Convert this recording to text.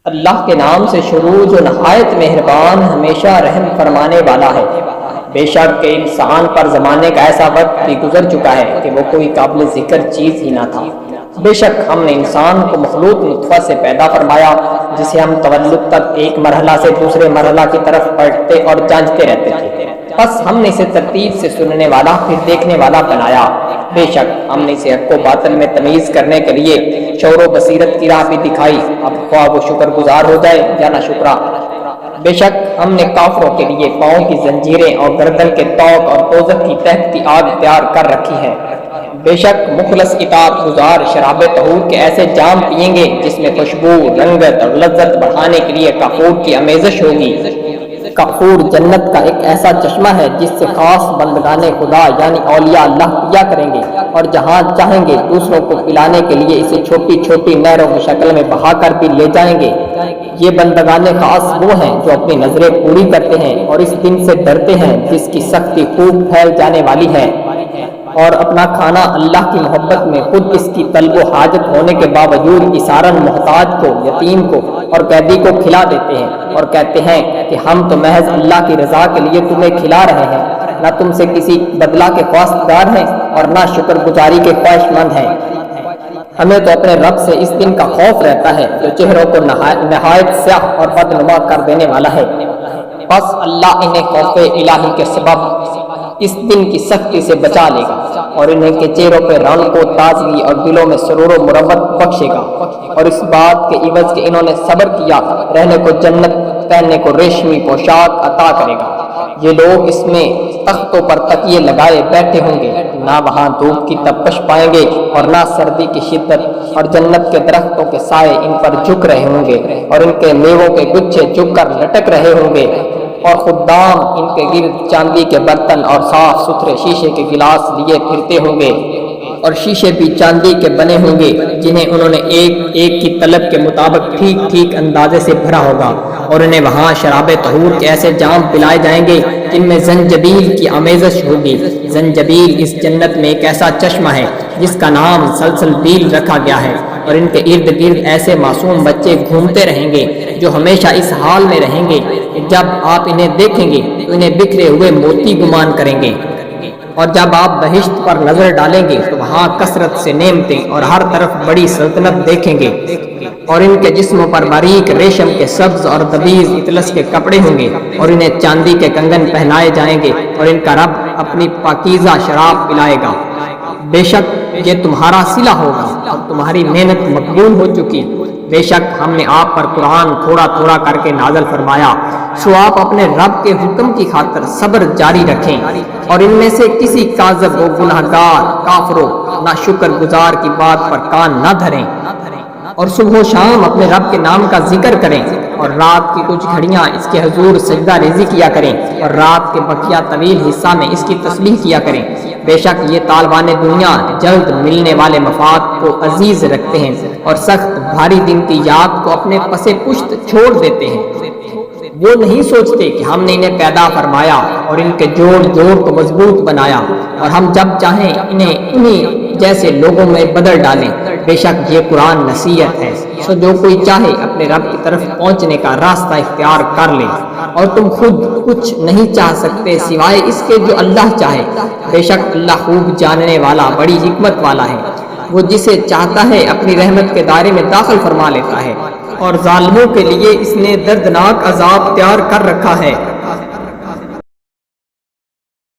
اللہ کے نام سے شروع جو نہایت مہربان ہمیشہ رحم فرمانے والا ہے۔ بے شک کہ انسان پر زمانے کا ایسا وقت بھی گزر چکا ہے کہ وہ کوئی قابل ذکر چیز ہی نہ تھا۔ بے شک ہم نے انسان کو مخلوق نطفہ سے پیدا فرمایا، جسے ہم تولد تک ایک مرحلہ سے دوسرے مرحلہ کی طرف پلٹتے اور جانچتے رہتے تھے۔ بس ہم نے اسے ترتیب سے سننے والا پھر دیکھنے والا بنایا۔ بے شک ہم نے اسے حق و باطل میں تمیز کرنے کے لیے شعور و بصیرت کی راہ بھی دکھائی، اب خواہ وہ شکر گزار ہو جائے یا نہ شکرا۔ بے شک ہم نے کافروں کے لیے پاؤں کی زنجیریں اور گردن کے طوق اور دوزخ کی تہتی آگ تیار کر رکھی ہے۔ بے شک مخلص اطاعت گزار شراب طہور کے ایسے جام پئیں گے جس میں خوشبو، رنگت اور لذت بڑھانے کے لیے کافور کی آمیزش ہوگی۔ کافور جنت کا ایک ایسا چشمہ ہے جس سے خاص بندگان خدا یعنی اولیاء اللہ پیا کریں گے، اور جہاں چاہیں گے دوسروں کو پلانے کے لیے اسے چھوٹی چھوٹی نہروں کی شکل میں بہا کر بھی لے جائیں گے۔ یہ بندگان خاص وہ ہیں جو اپنی نظریں پوری کرتے ہیں اور اس دن سے ڈرتے ہیں جس کی سختی خوب پھیل جانے والی ہے، اور اپنا کھانا اللہ کی محبت میں خود اس کی طلب و حاجت ہونے کے باوجود اثاراً محتاج کو، یتیم کو اور قیدی کو کھلا دیتے ہیں، اور کہتے ہیں کہ ہم تو محض اللہ کی رضا کے لیے تمہیں کھلا رہے ہیں، نہ تم سے کسی بدلہ کے خواستگار ہیں اور نہ شکر گزاری کے خواہش مند ہیں۔ ہمیں تو اپنے رب سے اس دن کا خوف رہتا ہے جو چہروں کو نہایت سیاہ اور بدنما کر دینے والا ہے۔ بس اللہ انہیں خوف الہی کے سبب اس دن کی سختی سے بچا لے گا، اور انہیں کے چہروں پہ رونق و تازگی اور دلوں میں سرور و مروت بخشے گا، اور اس بات کے عوض کہ انہوں نے صبر کیا رہنے کو جنت، پہننے کو ریشمی پوشاک عطا کرے گا۔ یہ لوگ اس میں تختوں پر تکیے لگائے بیٹھے ہوں گے، نہ وہاں دھوپ کی تپش پائیں گے اور نہ سردی کی شدت، اور جنت کے درختوں کے سائے ان پر جھک رہے ہوں گے، اور ان کے میووں کے گچھے جھک کر لٹک رہے ہوں گے، اور خدام ان کے گرد چاندی کے برتن اور صاف ستھرے شیشے کے گلاس لیے پھرتے ہوں گے، اور شیشے بھی چاندی کے بنے ہوں گے جنہیں انہوں نے ایک ایک کی طلب کے مطابق ٹھیک ٹھیک اندازے سے بھرا ہوگا، اور انہیں وہاں شراب طہور کے ایسے جام پلائے جائیں گے جن میں زنجبیل کی آمیزش ہوگی۔ زنجبیل اس جنت میں ایک ایسا چشمہ ہے جس کا نام سلسبیل رکھا گیا ہے، اور ان کے ارد گرد ایسے معصوم بچے گھومتے رہیں گے جو ہمیشہ اس حال میں رہیں گے کہ جب آپ انہیں دیکھیں گے تو انہیں بکھرے ہوئے موتی گمان کریں گے، اور جب آپ بہشت پر نظر ڈالیں گے تو وہاں کثرت سے نعمتیں اور ہر طرف بڑی سلطنت دیکھیں گے، اور ان کے جسموں پر باریک ریشم کے سبز اور دبیز اطلس کے کپڑے ہوں گے، اور انہیں چاندی کے کنگن پہنائے جائیں گے، اور ان کا رب اپنی پاکیزہ شراب پلائے گا۔ بے شک یہ تمہارا صلہ ہوگا اور تمہاری محنت مقبول ہو چکی۔ بے شک ہم نے آپ پر قرآن تھوڑا تھوڑا کر کے نازل فرمایا، سو آپ اپنے رب کے حکم کی خاطر صبر جاری رکھیں، اور ان میں سے کسی کاذب و گناہگار کافروں نہ شکر گزار کی بات پر کان نہ دھریں، اور صبح و شام اپنے رب کے نام کا ذکر کریں، اور رات کی کچھ گھڑیاں اس کے حضور سجدہ ریزی کیا کریں، اور رات کے بقیہ طویل حصہ میں اس کی تسبیح کیا کریں۔ بے شک یہ طالبان دنیا جلد ملنے والے مفاد کو عزیز رکھتے ہیں، اور سخت بھاری دن کی یاد کو اپنے پس پشت چھوڑ دیتے ہیں۔ وہ نہیں سوچتے کہ ہم نے انہیں پیدا فرمایا اور ان کے جوڑ جوڑ کو مضبوط بنایا، اور ہم جب چاہیں انہیں جیسے لوگوں میں بدل ڈالیں۔ بے شک یہ قرآن نصیحت ہے، سو جو کوئی چاہے اپنے رب کی طرف پہنچنے کا راستہ اختیار کر لے، اور تم خود کچھ نہیں چاہ سکتے سوائے اس کے جو اللہ چاہے۔ بے شک اللہ خوب جاننے والا، بڑی حکمت والا ہے، وہ جسے چاہتا ہے اپنی رحمت کے دائرے میں داخل فرما لیتا ہے، اور ظالموں کے لیے اس نے دردناک عذاب تیار کر رکھا ہے۔